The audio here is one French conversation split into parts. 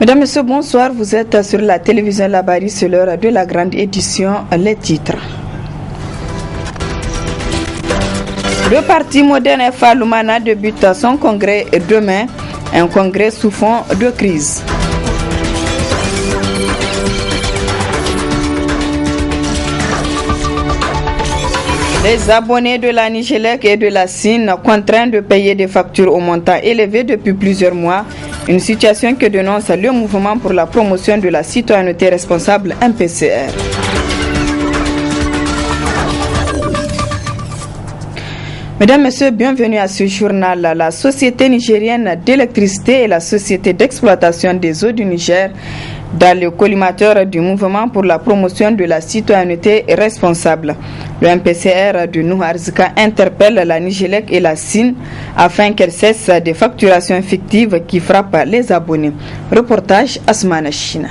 Mesdames, Messieurs, bonsoir. Vous êtes sur la télévision Labari, c'est l'heure de la grande édition. Les titres. Le parti moderne FA Lumana débute son congrès demain, un congrès sous fond de crise. Les abonnés de la Nigélec et de la SIN contraints de payer des factures au montant élevé depuis plusieurs mois, une situation que dénonce le mouvement pour la promotion de la citoyenneté responsable MPCR. Mesdames, Messieurs, bienvenue à ce journal. La Société nigérienne d'électricité et la Société d'exploitation des eaux du Niger, dans le collimateur du mouvement pour la promotion de la citoyenneté responsable. Le MPCR de Nouarzika interpelle la Nigélec et la SIN afin qu'elles cessent des facturations fictives qui frappent les abonnés. Reportage Asmana China.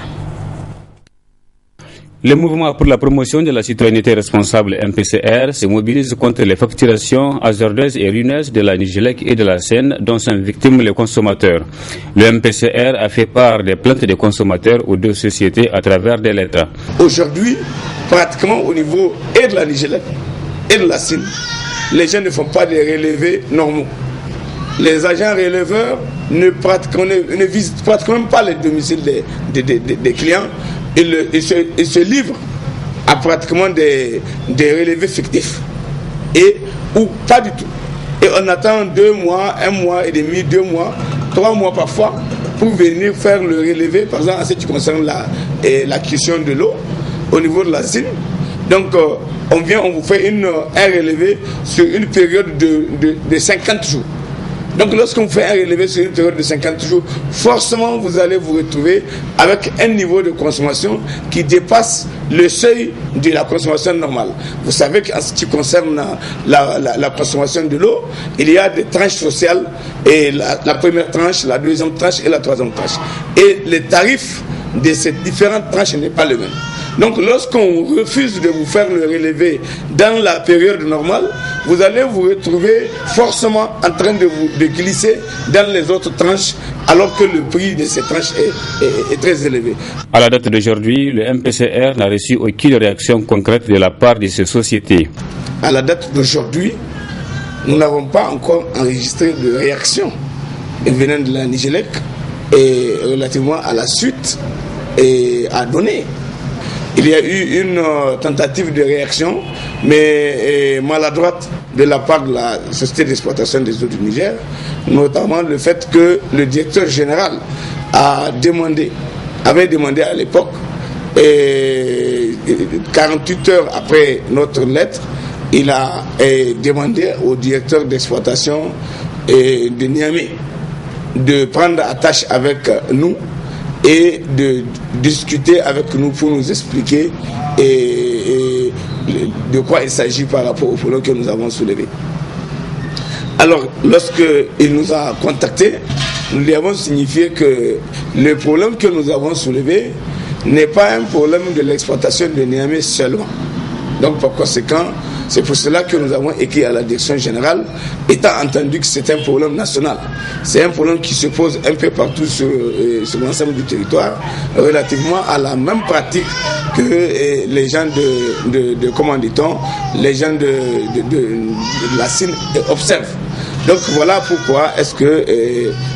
Le mouvement pour la promotion de la citoyenneté responsable MPCR se mobilise contre les facturations hasardeuses et ruineuses de la Nigélec et de la SIN dont sont victimes les consommateurs. Le MPCR a fait part des plaintes des consommateurs aux deux sociétés à travers des lettres. Aujourd'hui, pratiquement au niveau et de la Nigélec et de la SIN, les gens ne font pas des relevés normaux. Les agents releveurs ne visitent pratiquement pas les domiciles des clients. Ils se livrent à pratiquement des relevés fictifs ou pas du tout. Et on attend 2 mois, 1 mois et demi, 2 mois, 3 mois parfois pour venir faire le relevé, par exemple en ce qui concerne la question de l'eau au niveau de la SIN. Donc on vous fait un relevé sur une période de 50 jours. Donc lorsqu'on fait un relevé sur une période de 50 jours, forcément vous allez vous retrouver avec un niveau de consommation qui dépasse le seuil de la consommation normale. Vous savez qu'en ce qui concerne la consommation de l'eau, il y a des tranches sociales, et la première tranche, la deuxième tranche et la troisième tranche. Et les tarifs de ces différentes tranches n'est pas le même. Donc lorsqu'on refuse de vous faire le relevé dans la période normale, vous allez vous retrouver forcément en train de glisser dans les autres tranches alors que le prix de ces tranches est très élevé. À la date d'aujourd'hui, le MPCR n'a reçu aucune réaction concrète de la part de ces sociétés. À la date d'aujourd'hui, nous n'avons pas encore enregistré de réaction venant de la Nigélec et relativement à la suite à donner. Il y a eu une tentative de réaction, mais maladroite de la part de la Société d'exploitation des eaux du Niger, notamment le fait que le directeur général avait demandé à l'époque, 48 heures après notre lettre, il a demandé au directeur d'exploitation de Niamey de prendre attache avec nous et de discuter avec nous pour nous expliquer de quoi il s'agit par rapport au problème que nous avons soulevé. Alors, lorsqu'il nous a contactés, nous lui avons signifié que le problème que nous avons soulevé n'est pas un problème de l'exploitation de Niamey seulement. Donc, par conséquent, c'est pour cela que nous avons écrit à la direction générale, étant entendu que c'est un problème national. C'est un problème qui se pose un peu partout sur l'ensemble du territoire, relativement à la même pratique que les gens comment dit-on, les gens de la SIN observent. Donc voilà pourquoi est-ce que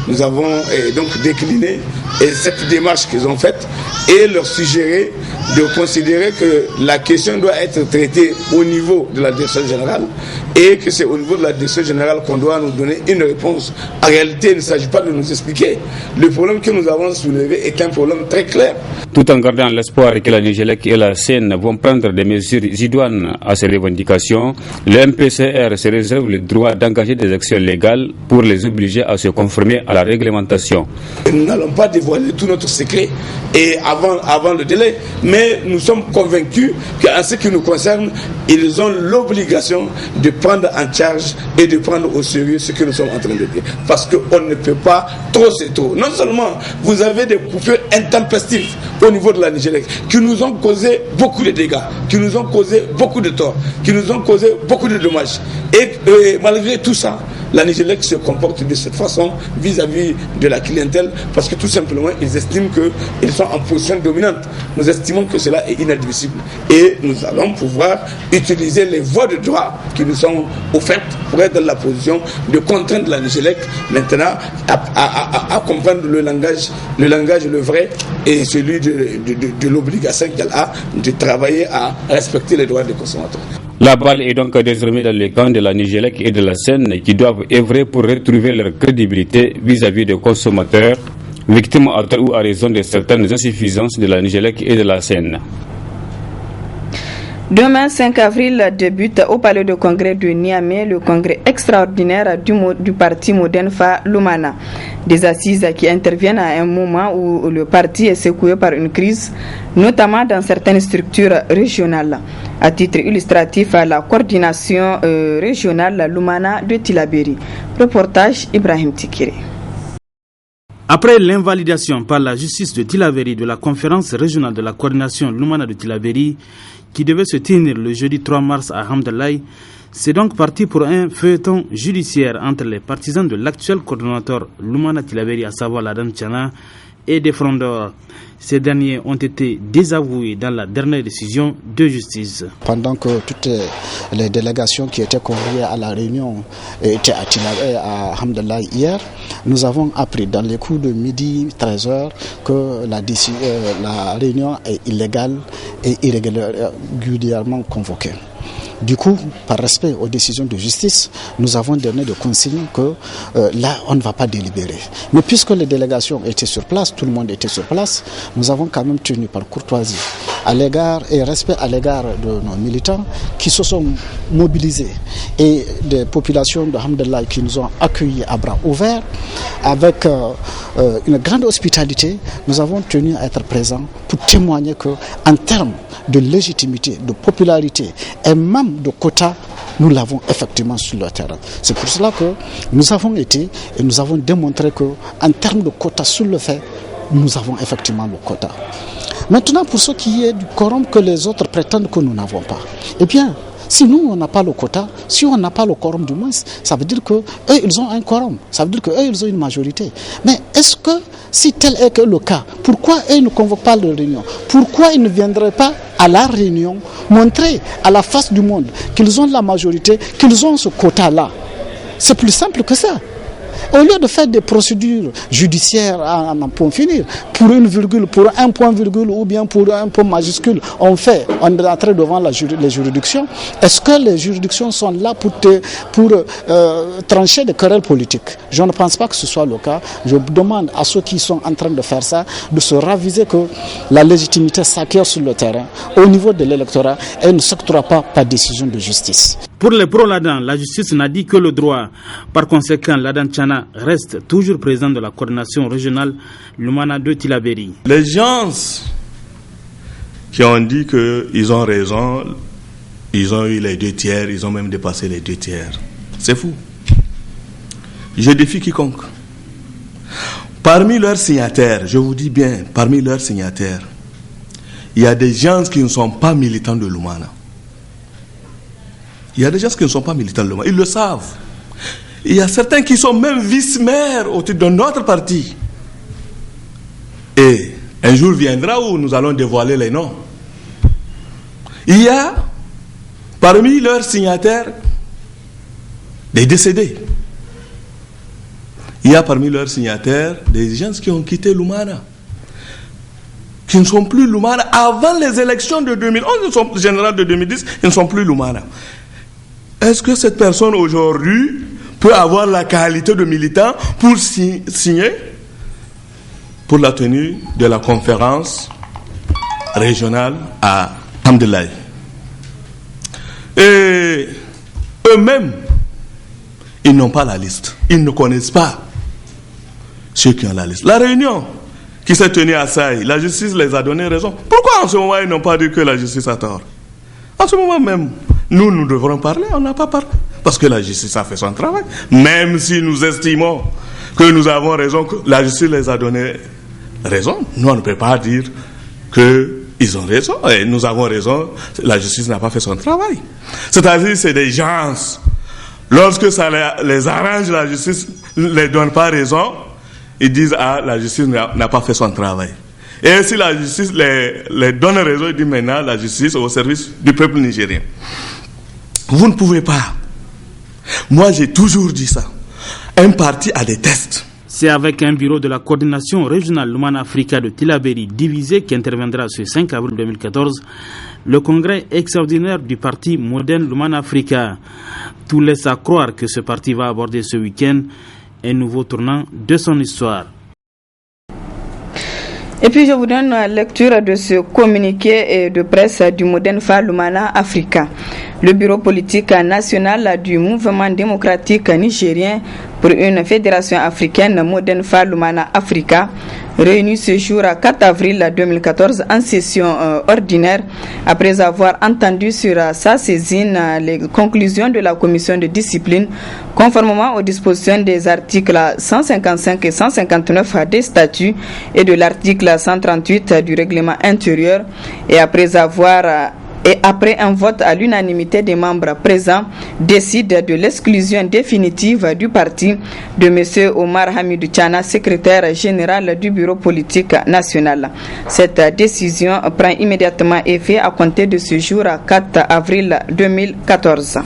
nous avons donc décliné cette démarche qu'ils ont faite et leur suggéré de considérer que la question doit être traitée au niveau de la direction générale et que c'est au niveau de la direction générale qu'on doit nous donner une réponse. En réalité, il ne s'agit pas de nous expliquer. Le problème que nous avons soulevé est un problème très clair. Tout en gardant l'espoir que la Nigélec et la SIN vont prendre des mesures idoines à ces revendications, le MPCR se réserve le droit d'engager des actions légales pour les obliger à se conformer à la réglementation. Nous n'allons pas dévoiler tout notre secret et avant le délai, mais nous sommes convaincus qu'en ce qui nous concerne, ils ont l'obligation de prendre en charge et de prendre au sérieux ce que nous sommes en train de dire. Parce qu'on ne peut pas, trop c'est trop. Non seulement vous avez des coupures intempestives au niveau de la Nigélec qui nous ont causé beaucoup de dégâts, qui nous ont causé beaucoup de torts, qui nous ont causé beaucoup de dommages. Et malgré tout ça, la Nigélec se comporte de cette façon vis-à-vis de la clientèle parce que tout simplement ils estiment qu'ils sont en position dominante. Nous estimons que cela est inadmissible et nous allons pouvoir utiliser les voies de droit qui nous sont offertes pour être dans la position de contraindre la Nigélec maintenant à comprendre le langage le vrai et celui de l'obligation qu'elle a de travailler à respecter les droits des consommateurs. La balle est donc désormais dans les camps de la Nigélec et de la Seine qui doivent œuvrer pour retrouver leur crédibilité vis-à-vis des consommateurs, victimes à tort ou à raison de certaines insuffisances de la Nigélec et de la Seine. Demain, 5 avril, débute au Palais de Congrès de Niamey le congrès extraordinaire du parti Modenfa Lumana. Des assises qui interviennent à un moment où le parti est secoué par une crise, notamment dans certaines structures régionales. À titre illustratif, à la coordination régionale Lumana de Tillabéri. Reportage Ibrahim Tikiri. Après l'invalidation par la justice de Tillabéri de la conférence régionale de la coordination Lumana de Tillabéri, qui devait se tenir le jeudi 3 mars à Hamdalaï, c'est donc parti pour un feuilleton judiciaire entre les partisans de l'actuel coordonnateur Lumana Tillabéri, à savoir Ladan Tchana, et des frondeurs. Ces derniers ont été désavoués dans la dernière décision de justice. Pendant que toutes les délégations qui étaient conviées à la réunion étaient à Hamdalaï hier, nous avons appris dans les coups de midi 13h que la réunion est illégale et irrégulièrement convoquée. Du coup, par respect aux décisions de justice, nous avons donné des consignes que là, on ne va pas délibérer. Mais puisque les délégations étaient sur place, tout le monde était sur place, nous avons quand même tenu par courtoisie à l'égard et respect à l'égard de nos militants qui se sont mobilisés et des populations de Hamdallah qui nous ont accueillis à bras ouverts avec une grande hospitalité. Nous avons tenu à être présents pour témoigner qu'en termes de légitimité, de popularité et même de quotas, nous l'avons effectivement sur le terrain. C'est pour cela que nous avons été et nous avons démontré qu'en termes de quotas sur le fait, nous avons effectivement le quota. Maintenant, pour ce qui est du quorum que les autres prétendent que nous n'avons pas, eh bien, si nous, on n'a pas le quota, si on n'a pas le quorum du moins, ça veut dire qu'eux, ils ont un quorum, ça veut dire qu'eux, ils ont une majorité. Mais est-ce que, si tel est que le cas, pourquoi eux ne convoquent pas de réunion? Pourquoi ils ne viendraient pas à la réunion montrer à la face du monde qu'ils ont la majorité, qu'ils ont ce quota-là? C'est plus simple que ça. Au lieu de faire des procédures judiciaires à n'en point finir, pour une virgule, pour un point virgule ou bien pour un point majuscule, on est entré devant les juridictions. Est-ce que les juridictions sont là pour trancher des querelles politiques? Je ne pense pas que ce soit le cas. Je demande à ceux qui sont en train de faire ça de se raviser que la légitimité s'acquiert sur le terrain, au niveau de l'électorat, et ne s'octroie pas par décision de justice. Pour les pro-Ladan, la justice n'a dit que le droit. Par conséquent, Ladan Tchana reste toujours président de la coordination régionale Lumana de Tillabéri. Les gens qui ont dit qu'ils ont raison, ils ont eu les 2 tiers, ils ont même dépassé les 2 tiers. C'est fou. Je défie quiconque. Parmi leurs signataires, je vous dis bien, parmi leurs signataires, il y a des gens qui ne sont pas militants de Lumana. Il y a des gens qui ne sont pas militants de Lumana, ils le savent. Il y a certains qui sont même vice-maires au titre de notre parti. Et un jour viendra où nous allons dévoiler les noms. Il y a parmi leurs signataires des décédés. Il y a parmi leurs signataires des gens qui ont quitté Lumana, qui ne sont plus Lumana. Avant les élections de 2011, ils sont générales de 2010, ils ne sont plus Lumana. Est-ce que cette personne aujourd'hui peut avoir la qualité de militant pour signer pour la tenue de la conférence régionale à Hamdalaï? Et eux-mêmes, ils n'ont pas la liste. Ils ne connaissent pas ceux qui ont la liste. La réunion qui s'est tenue à Saï, la justice les a donné raison. Pourquoi en ce moment ils n'ont pas dit que la justice a tort? En ce moment même, nous devrons parler, on n'a pas parlé. Parce que la justice a fait son travail. Même si nous estimons que nous avons raison, que la justice les a donné raison, nous on ne peut pas dire qu'ils ont raison. Et nous avons raison, la justice n'a pas fait son travail. C'est-à-dire c'est des gens Lorsque ça les arrange, la justice ne les donne pas raison, ils disent « Ah, la justice n'a pas fait son travail ». Et si la justice les donne raison, ils disent maintenant la justice est au service du peuple nigérien. Vous ne pouvez pas. Moi, j'ai toujours dit ça. Un parti a des tests. C'est avec un bureau de la coordination régionale Lumana Africa de Tillabéri divisé qui interviendra ce 5 avril 2014 le congrès extraordinaire du parti moderne Lumana Africa. Tout laisse à croire que ce parti va aborder ce week-end un nouveau tournant de son histoire. Et puis je vous donne la lecture de ce communiqué de presse du Modern Fa Lumana Africa. Le bureau politique national du mouvement démocratique nigérien pour une fédération africaine Modern Fa Lumana Africa, réuni ce jour à 4 avril 2014 en session ordinaire, après avoir entendu sur sa saisine les conclusions de la commission de discipline, conformément aux dispositions des articles 155 et 159 des statuts et de l'article 138 du règlement intérieur, et après un vote à l'unanimité des membres présents, décide de l'exclusion définitive du parti de M. Omar Hamidou Tchana, secrétaire général du bureau politique national. Cette décision prend immédiatement effet à compter de ce jour, 4 avril 2014.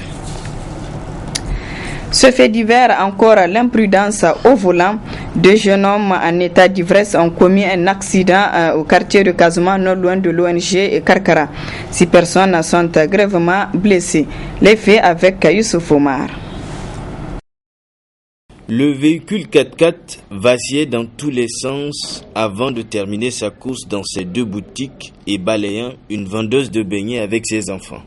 Ce fait divers, encore l'imprudence au volant. Deux jeunes hommes en état d'ivresse ont commis un accident au quartier de Casamance, non loin de l'ONG Karkara. 6 personnes sont grièvement blessées. Les faits avec Youssouf Omar. Le véhicule 4x4 vacillait dans tous les sens avant de terminer sa course dans ses 2 boutiques et balayant une vendeuse de beignets avec ses enfants.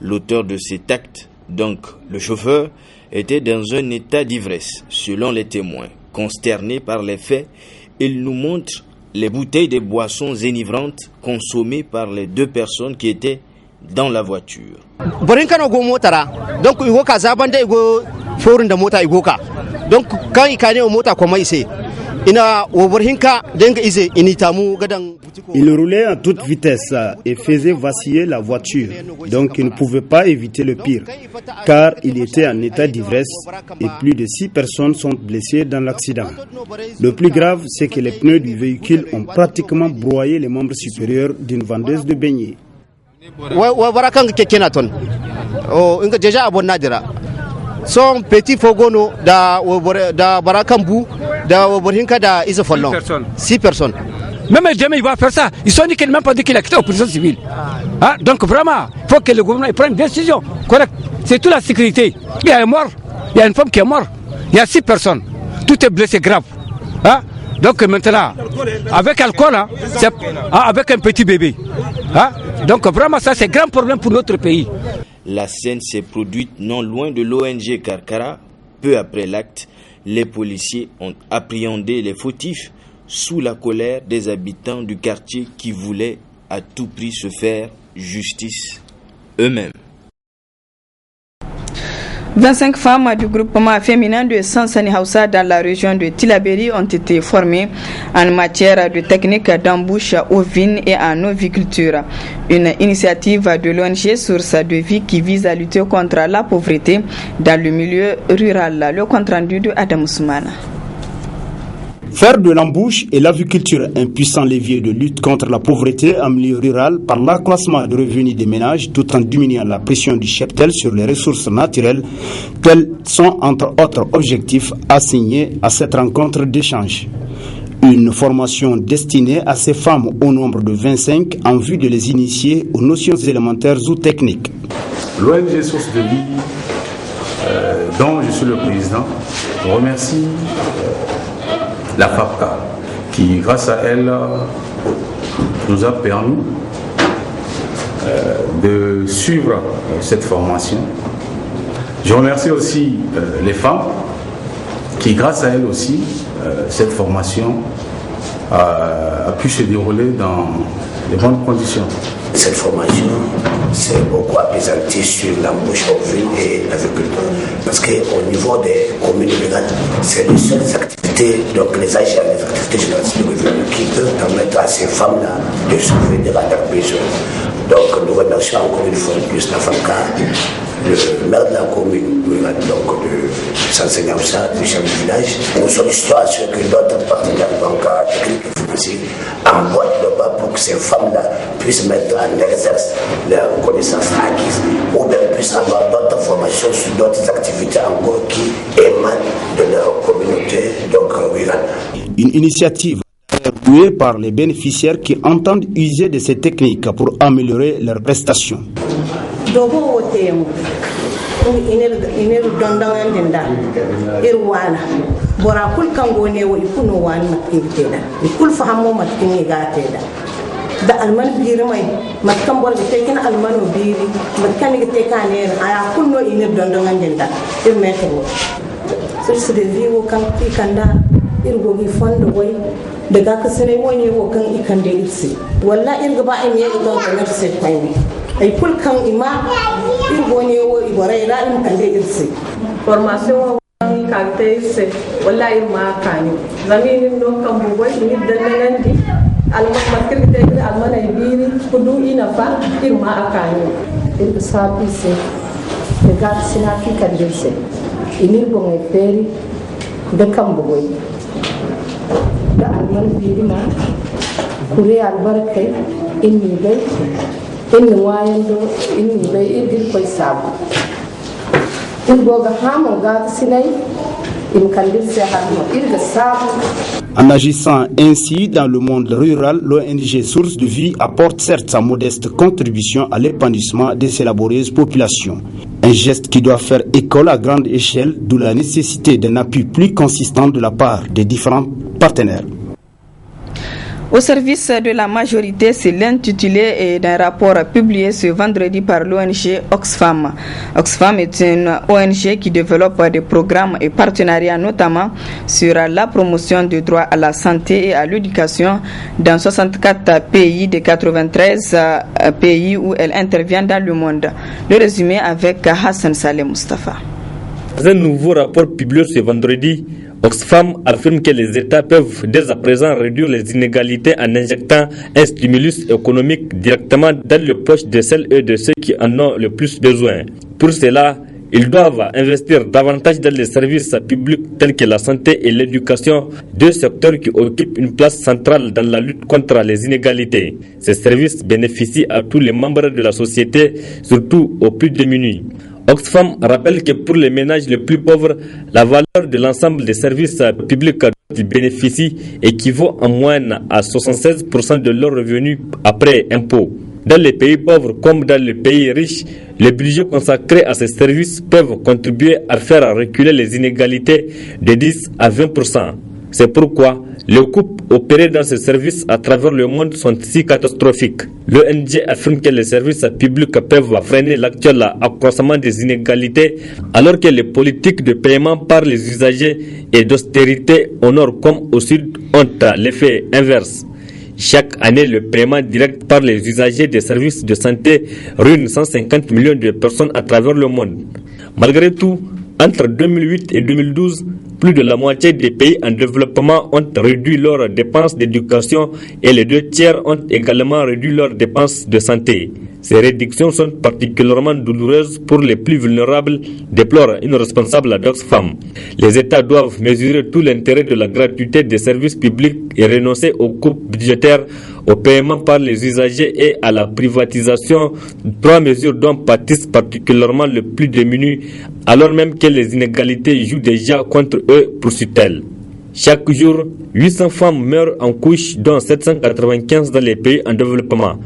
L'auteur de cet acte, donc le chauffeur, était dans un état d'ivresse, selon les témoins. Consterné par les faits, il nous montre les bouteilles de boissons enivrantes consommées par les 2 personnes qui étaient dans la voiture. Donc quand il connaît au mota comment il sait il roulait à toute vitesse et faisait vaciller la voiture, donc il ne pouvait pas éviter le pire, car il était en état d'ivresse et plus de 6 personnes sont blessées dans l'accident. Le plus grave, c'est que les pneus du véhicule ont pratiquement broyé les membres supérieurs d'une vendeuse de beignets. Son petit fogono da barakambu da woborhinka da isofallon 6 personnes. Même jamais il va faire ça. Ils sont dit qu'il n'a même pas dit qu'il a quitté en prison civile. Hein? Donc vraiment, il faut que le gouvernement prenne une décision correcte. C'est toute la sécurité. Il y a un mort, il y a une femme qui est morte, il y a 6 personnes. Tout est blessé grave. Hein? Donc maintenant, avec alcool, hein, avec un petit bébé. Hein? Donc vraiment ça c'est un grand problème pour notre pays. La scène s'est produite non loin de l'ONG Karkara. Peu après l'acte, les policiers ont appréhendé les fautifs sous la colère des habitants du quartier qui voulaient à tout prix se faire justice eux-mêmes. 25 femmes du groupement féminin de Sansani Hausa dans la région de Tillabéri ont été formées en matière de technique d'embouche ovine et en oviculture. Une initiative de l'ONG Source de Vie qui vise à lutter contre la pauvreté dans le milieu rural. Le compte rendu de Adam Ousmane. Faire de l'embouche et l'aviculture un puissant levier de lutte contre la pauvreté en milieu rural par l'accroissement de revenus des ménages tout en diminuant la pression du cheptel sur les ressources naturelles, tels sont entre autres objectifs assignés à cette rencontre d'échange. Une formation destinée à ces femmes au nombre de 25 en vue de les initier aux notions élémentaires ou techniques. L'ONG Source de Vie, dont je suis le président, remercie la FAPCA, qui grâce à elle nous a permis de suivre cette formation. Je remercie aussi les femmes qui grâce à elles aussi cette formation a pu se dérouler dans de bonnes conditions. Cette formation s'est beaucoup apaisantie sur l'embauche ovine et l'agriculture. Parce qu'au niveau des communes rurales, c'est les seules activités, donc les agents, les activités génératives de revenus qui peuvent permettre à ces femmes-là de subvenir à leurs besoins. Donc nous remercions encore une fois de plus la FAPCA le maire de la commune, donc de Saint-Ségamsa, du chef du village. Nous sollicitons à ce que d'autres partenaires bancaires, techniques et financiers emboîtent le pas pour que ces femmes-là puissent mettre en exerce leurs connaissances acquises ou bien puissent avoir d'autres formations sur d'autres activités encore qui émanent de leur communauté donc rurale. Une initiative douée par les bénéficiaires qui entendent user de ces techniques pour améliorer leurs prestations. iner dondangan dinda irwana bora kul kango ne wo ikuno wan matkida ikul fahammo matkin gateda da alman biri mai matkan bor ga tekin almano biri matkan ga tekane aya kunno iner dondangan dinda irmeto so de viwo kan ikanda irgo gi fondo way daga kasane woni wo kan ikande irsi walla irga ba emiye ido kan se kwani ay kul kan ima irgo ne wo ibore la im kan de irsi formation kan te irsi walla irma kani zaminin no kan bu boy ni dananandi alma makir te alma na biri kudu ina fa irma akani irga sapi se daga sina ki kan de irsi inir bo ngai peri da kan bu boy da alman biri ma kure albarkai inni bai inni wayando inni bai irgir koy sabu irgoga hamo ga sinai im kandir se hamo irga sabu. En agissant ainsi dans le monde rural, l'ONG Source de Vie apporte certes sa modeste contribution à l'épanouissement de ces laborieuses populations. Un geste qui doit faire école à grande échelle, d'où la nécessité d'un appui plus consistant de la part des différents partenaires. Au service de la majorité, c'est l'intitulé d'un rapport publié ce vendredi par l'ONG Oxfam. Oxfam est une ONG qui développe des programmes et partenariats notamment sur la promotion du droit à la santé et à l'éducation dans 64 pays des 93 pays où elle intervient dans le monde. Le résumé avec Hassan Saleh Mustafa. Dans un nouveau rapport publié ce vendredi, Oxfam affirme que les États peuvent dès à présent réduire les inégalités en injectant un stimulus économique directement dans les poches de celles et de ceux qui en ont le plus besoin. Pour cela, ils doivent investir davantage dans les services publics tels que la santé et l'éducation, deux secteurs qui occupent une place centrale dans la lutte contre les inégalités. Ces services bénéficient à tous les membres de la société, surtout aux plus démunis. Oxfam rappelle que pour les ménages les plus pauvres, la valeur de l'ensemble des services publics dont ils bénéficient équivaut en moyenne à 76% de leurs revenus après impôts. Dans les pays pauvres comme dans les pays riches, les budgets consacrés à ces services peuvent contribuer à faire reculer les inégalités de 10 à 20%. C'est pourquoi les coupes opérées dans ces services à travers le monde sont si catastrophiques. L'ONG affirme que les services publics peuvent freiner l'actuel accroissement des inégalités, alors que les politiques de paiement par les usagers et d'austérité au nord comme au sud ont l'effet inverse. Chaque année, le paiement direct par les usagers des services de santé ruine 150 millions de personnes à travers le monde. Malgré tout, entre 2008 et 2012, plus de la moitié des pays en développement ont réduit leurs dépenses d'éducation et les 2/3 ont également réduit leurs dépenses de santé. Ces réductions sont particulièrement douloureuses pour les plus vulnérables, déplore une responsable d'Oxfam. Les États doivent mesurer tout l'intérêt de la gratuité des services publics et renoncer aux coupes budgétaires, au paiement par les usagers et à la privatisation, trois mesures dont pâtissent particulièrement les plus démunis, alors même que les inégalités jouent déjà contre eux, poursuit-elle. Chaque jour, 800 femmes meurent en couche, dont 795 dans les pays en développement.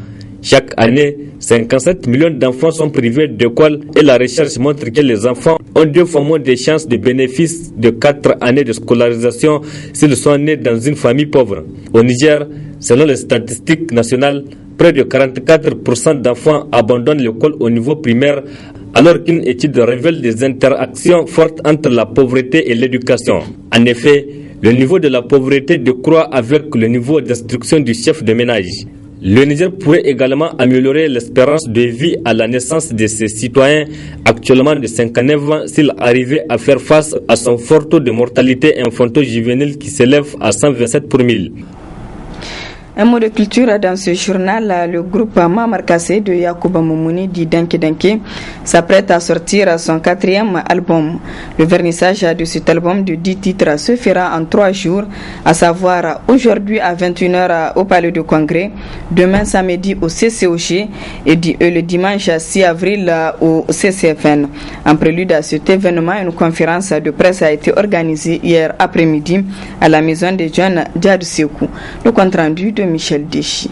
Chaque année, 57 millions d'enfants sont privés d'école et la recherche montre que les enfants ont 2 fois moins de chances de bénéfice de 4 années de scolarisation s'ils sont nés dans une famille pauvre. Au Niger, selon les statistiques nationales, près de 44% d'enfants abandonnent l'école au niveau primaire, alors qu'une étude révèle des interactions fortes entre la pauvreté et l'éducation. En effet, le niveau de la pauvreté décroît avec le niveau d'instruction du chef de ménage. Le Niger pourrait également améliorer l'espérance de vie à la naissance de ses citoyens, actuellement de 59 ans, s'il arrivait à faire face à son fort taux de mortalité infanto-juvénile qui s'élève à 127 pour 1000. Un mot de culture dans ce journal. Le groupe Mamar Kassé de Yacouba Moumouni dit Danke Danke s'apprête à sortir son 4e album. Le vernissage de cet album de 10 titres se fera en 3 jours, à savoir aujourd'hui à 21h au Palais de Congrès, demain samedi au CCOG et le dimanche 6 avril au CCFN. En prélude à cet événement, une conférence de presse a été organisée hier après-midi à la maison des jeunes Djad Sekou. Le compte rendu de Michel Déchi.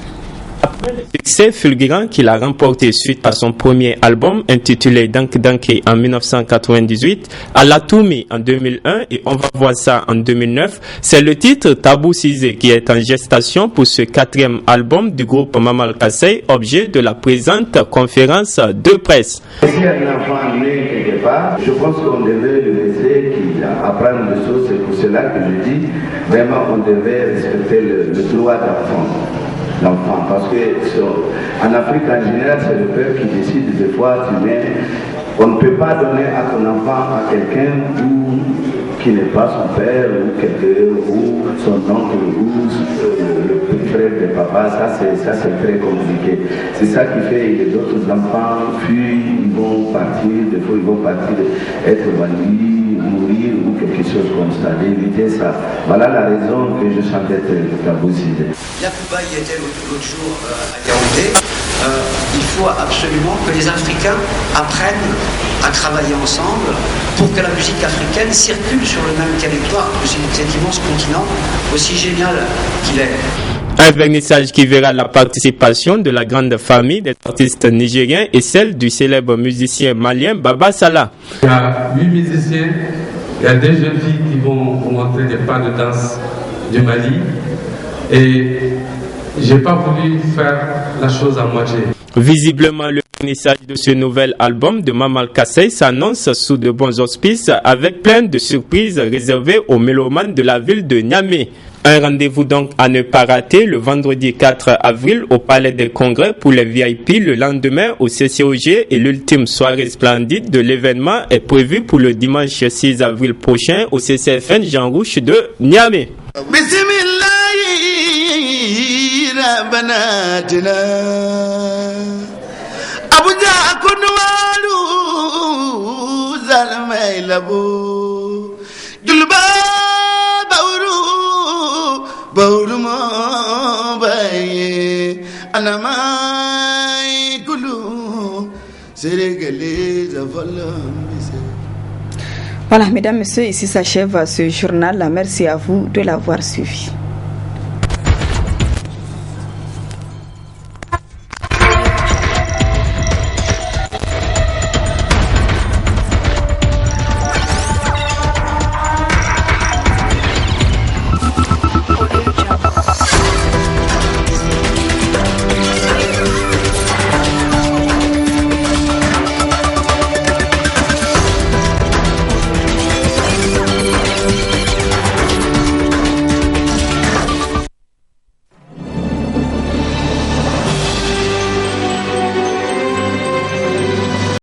Après le succès fulgurant qu'il a remporté suite à son premier album intitulé Danke Danke en 1998, à Latoumi en 2001 et On va voir ça en 2009, c'est le titre Tabou Cisé qui est en gestation pour ce 4e album du groupe Mamar Kassé, objet de la présente conférence de presse. Si un enfant né quelque part, je pense qu'on devait le laisser qu'il apprenne des choses. C'est pour cela que je dis vraiment on devait respecter le droit d'enfant, parce que en Afrique en général c'est le père qui décide des fois. On ne peut pas donner à ton enfant à quelqu'un qui n'est pas son père ou son oncle ou le petit frère de papa. Ça c'est très compliqué. C'est ça qui fait que les autres enfants fuient, ils vont partir, des fois ils vont partir être bandits, mourir ou quelque chose comme ça, d'éviter ça. Voilà la raison que je chantais Tabou Cisé. Yacouba y était l'autre jour à Yaoundé. Il faut absolument que les Africains apprennent à travailler ensemble pour que la musique africaine circule sur le même territoire que cet immense continent aussi génial qu'il est. Un vernissage qui verra la participation de la grande famille des artistes nigériens et celle du célèbre musicien malien Baba Salah. Il y a 8 musiciens, il y a 2 jeunes filles qui vont montrer des pas de danse du Mali et j'ai pas voulu faire la chose à moitié. Visiblement, le vernissage de ce nouvel album de Mamar Kassé s'annonce sous de bons auspices avec plein de surprises réservées aux mélomanes de la ville de Niamey. Un rendez-vous donc à ne pas rater le vendredi 4 avril au Palais des Congrès pour les VIP, le lendemain au CCOG et l'ultime soirée splendide de l'événement est prévue pour le dimanche 6 avril prochain au CCFN Jean Rouch de Niamey. بناتنا أبو جاكن والو زلمي لبو جلبا بورو ما باي أنا ما يقولوا سرقلي زفلهم. Voilà, mesdames, messieurs, ici s'achève ce journal. Merci à vous de l'avoir suivi.